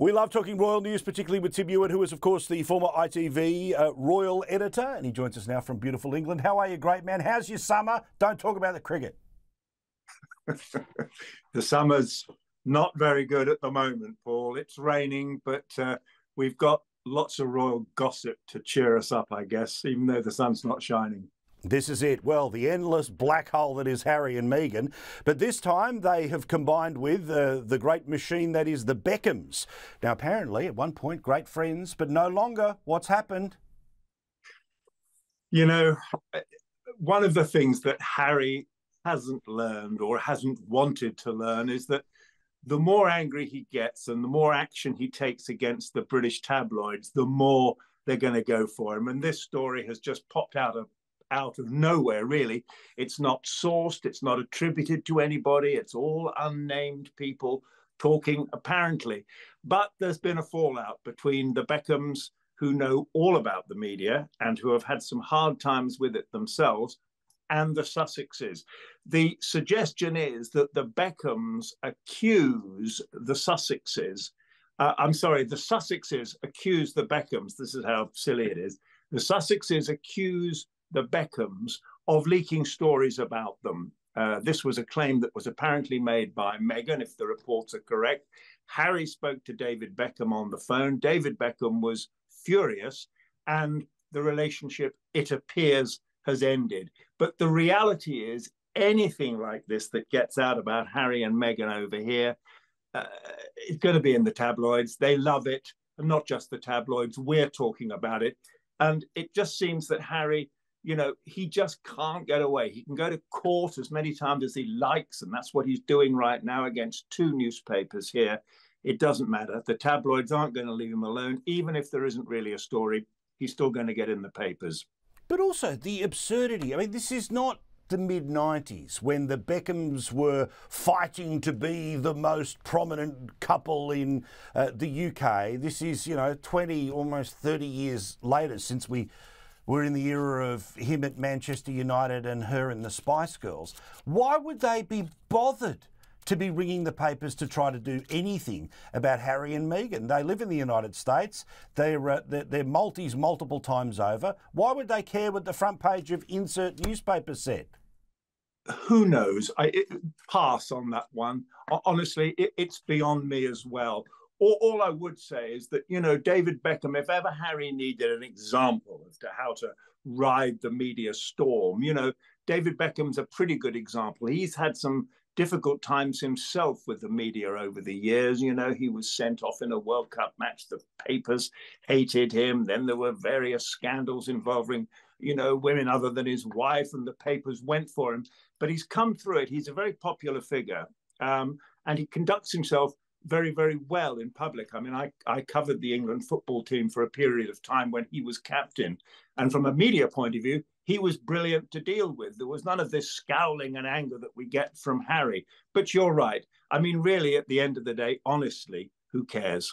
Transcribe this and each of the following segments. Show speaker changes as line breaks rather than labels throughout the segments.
We love talking royal news, particularly with Tim Ewart, who is, of course, the former ITV royal editor, and he joins us now from beautiful England. How are you, great man? How's your summer? Don't talk about the cricket.
The summer's not very good at the moment, Paul. It's raining, but we've got lots of royal gossip to cheer us up, I guess, even though the sun's not shining.
This is it. Well, the endless black hole that is Harry and Meghan. But this time they have combined with the great machine that is the Beckhams. Now, apparently, at one point, great friends, but no longer. What's happened?
You know, one of the things that Harry hasn't learned or hasn't wanted to learn is that the more angry he gets and the more action he takes against the British tabloids, the more they're going to go for him. And this story has just popped out of nowhere, really. It's not sourced, it's not attributed to anybody, it's all unnamed people talking, apparently. But there's been a fallout between the Beckhams, who know all about the media and who have had some hard times with it themselves, and the Sussexes. The suggestion is that the Beckhams accuse the Sussexes. The Sussexes accuse the Beckhams. This is how silly it is. The Sussexes accuse the Beckhams of leaking stories about them. This was a claim that was apparently made by Meghan, if the reports are correct. Harry spoke to David Beckham on the phone. David Beckham was furious, and the relationship, it appears, has ended. But the reality is, anything like this that gets out about Harry and Meghan over here, it's going to be in the tabloids. They love it, and not just the tabloids. We're talking about it. And it just seems that Harry, you know, he just can't get away. He can go to court as many times as he likes, and that's what he's doing right now against two newspapers here. It doesn't matter. The tabloids aren't going to leave him alone. Even if there isn't really a story, he's still going to get in the papers.
But also the absurdity. I mean, this is not the mid-90s when the Beckhams were fighting to be the most prominent couple in the UK. This is, you know, 20, almost 30 years later since we were in the era of him at Manchester United and her in the Spice Girls. Why would they be bothered to be ringing the papers to try to do anything about Harry and Meghan? They live in the United States. They're multis multiple times over. Why would they care what the front page of insert newspaper said?
Who knows? Pass on that one. Honestly, it's beyond me as well. All I would say is that, you know, David Beckham, if ever Harry needed an example as to how to ride the media storm, you know, David Beckham's a pretty good example. He's had some difficult times himself with the media over the years. You know, he was sent off in a World Cup match. The papers hated him. Then there were various scandals involving, you know, women other than his wife, and the papers went for him. But he's come through it. He's a very popular figure, and he conducts himself very, very well in public. I mean, I covered the England football team for a period of time when he was captain. And from a media point of view, he was brilliant to deal with. There was none of this scowling and anger that we get from Harry. But you're right. I mean, really, at the end of the day, honestly, who cares?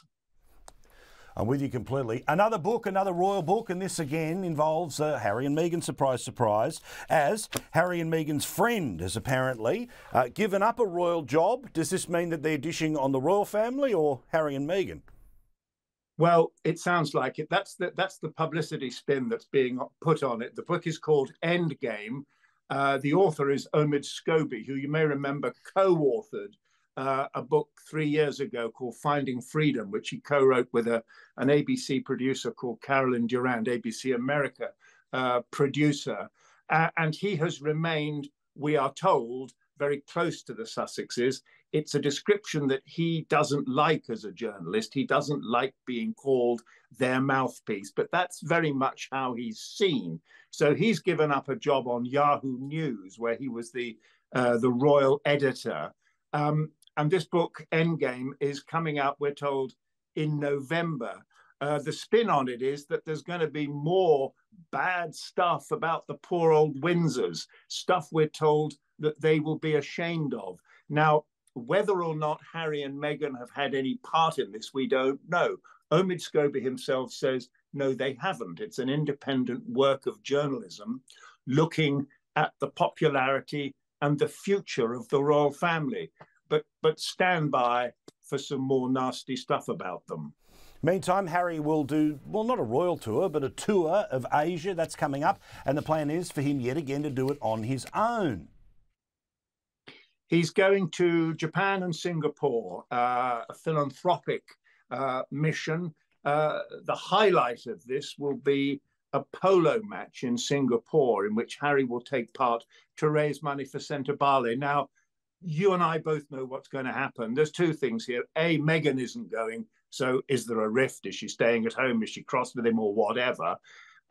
I'm with you completely. Another book, another royal book, and this again involves Harry and Meghan, surprise, surprise, as Harry and Meghan's friend has apparently given up a royal job. Does this mean that they're dishing on the royal family or Harry and Meghan?
Well, it sounds like it. That's the publicity spin that's being put on it. The book is called Endgame. The author is Omid Scobie, who you may remember co-authored a book 3 years ago called Finding Freedom, which he co-wrote with an ABC producer called Carolyn Durand, ABC America producer. And he has remained, we are told, very close to the Sussexes. It's a description that he doesn't like as a journalist. He doesn't like being called their mouthpiece, but that's very much how he's seen. So he's given up a job on Yahoo News, where he was the royal editor. And this book, Endgame, is coming out, we're told, in November. The spin on it is that there's going to be more bad stuff about the poor old Windsors, stuff we're told that they will be ashamed of. Now, whether or not Harry and Meghan have had any part in this, we don't know. Omid Scobie himself says, no, they haven't. It's an independent work of journalism looking at the popularity and the future of the royal family. But stand by for some more nasty stuff about them.
Meantime, Harry will do, well, not a royal tour, but a tour of Asia. That's coming up. And the plan is for him yet again to do it on his own.
He's going to Japan and Singapore, a philanthropic mission. The highlight of this will be a polo match in Singapore in which Harry will take part to raise money for Sentebale. Now, you and I both know what's going to happen. There's two things here. A, Meghan isn't going. So is there a rift? Is she staying at home? Is she cross with him or whatever?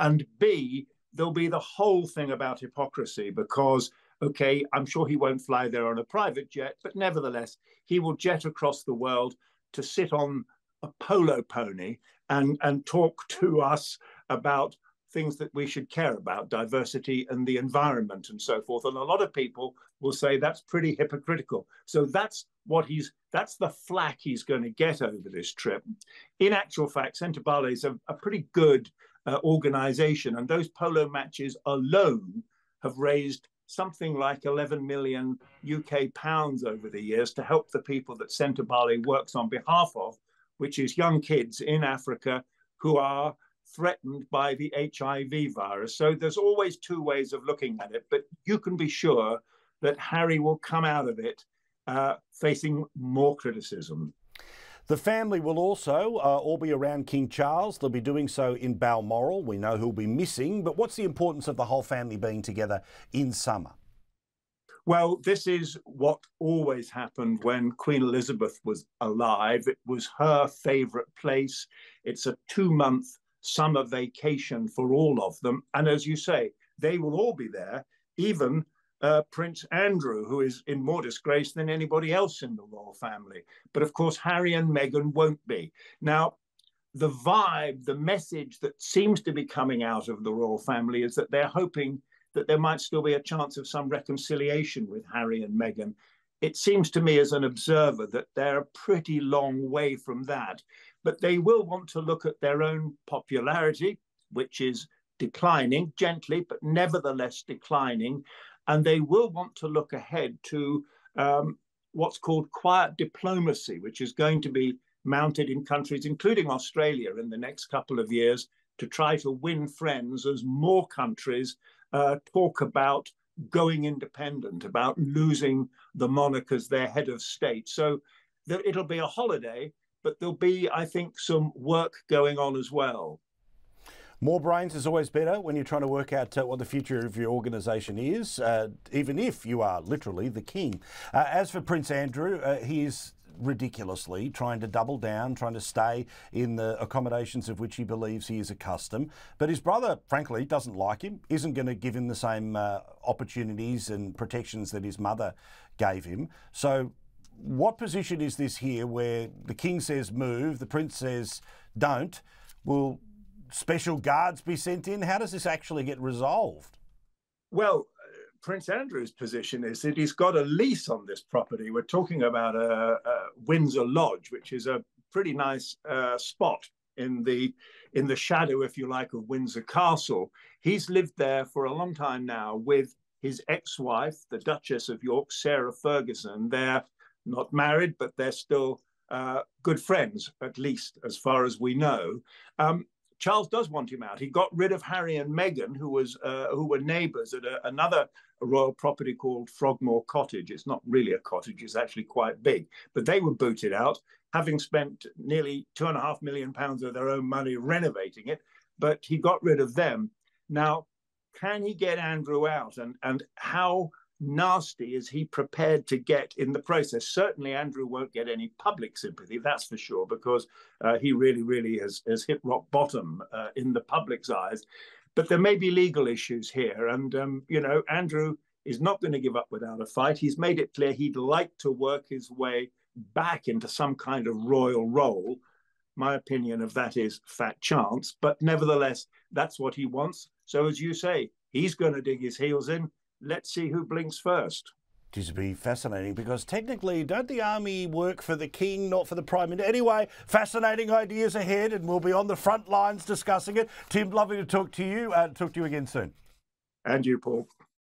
And B, there'll be the whole thing about hypocrisy because, okay, I'm sure he won't fly there on a private jet, but nevertheless, he will jet across the world to sit on a polo pony and talk to us about things that we should care about, diversity and the environment and so forth. And a lot of people will say that's pretty hypocritical. So that's the flack he's going to get over this trip. In actual fact, Sentebale is a pretty good organization, and those polo matches alone have raised something like 11 million UK pounds over the years to help the people that Sentebale works on behalf of, which is young kids in Africa who are threatened by the HIV virus. So there's always two ways of looking at it, but you can be sure that Harry will come out of it facing more criticism.
The family will also all be around King Charles. They'll be doing so in Balmoral. We know who'll be missing, but what's the importance of the whole family being together in summer?
Well, this is what always happened when Queen Elizabeth was alive. It was her favourite place. It's a 2-month summer vacation for all of them. And as you say, they will all be there, even Prince Andrew, who is in more disgrace than anybody else in the royal family. But of course, Harry and Meghan won't be. Now, the vibe, the message that seems to be coming out of the royal family is that they're hoping that there might still be a chance of some reconciliation with Harry and Meghan. It seems to me as an observer that they're a pretty long way from that. But they will want to look at their own popularity, which is declining gently, but nevertheless declining. And they will want to look ahead to what's called quiet diplomacy, which is going to be mounted in countries, including Australia, in the next couple of years, to try to win friends as more countries talk about going independent, about losing the monarch as their head of state. So it'll be a holiday, but there'll be, I think, some work going on as well.
More brains is always better when you're trying to work out what the future of your organisation is, even if you are literally the king. As for Prince Andrew, he is ridiculously trying to double down, trying to stay in the accommodations of which he believes he is accustomed. But his brother, frankly, doesn't like him, isn't going to give him the same opportunities and protections that his mother gave him. So what position is this here where the king says move, the prince says don't? Will special guards be sent in? How does this actually get resolved?
Well, Prince Andrew's position is that he's got a lease on this property. We're talking about a Windsor Lodge, which is a pretty nice spot in the shadow, if you like, of Windsor Castle. He's lived there for a long time now with his ex-wife, the Duchess of York, Sarah Ferguson. They're not married, but they're still good friends, at least as far as we know. Charles does want him out. He got rid of Harry and Meghan, who were neighbours at another royal property called Frogmore Cottage. It's not really a cottage, it's actually quite big. But they were booted out, having spent nearly £2.5 million of their own money renovating it. But he got rid of them. Now, can he get Andrew out? And how nasty is he prepared to get in the process? Certainly Andrew won't get any public sympathy, that's for sure, because he really has hit rock bottom in the public's eyes. But there may be legal issues here, and Andrew is not going to give up without a fight. He's made it clear he'd like to work his way back into some kind of royal role. My opinion of that is fat chance, but nevertheless that's what he wants. So as you say, he's going to dig his heels in. Let's see who blinks first.
It would be fascinating because technically, don't the army work for the king, not for the prime minister? Anyway, fascinating ideas ahead, and we'll be on the front lines discussing it. Tim, lovely to talk to you. Talk to you again soon.
And you, Paul.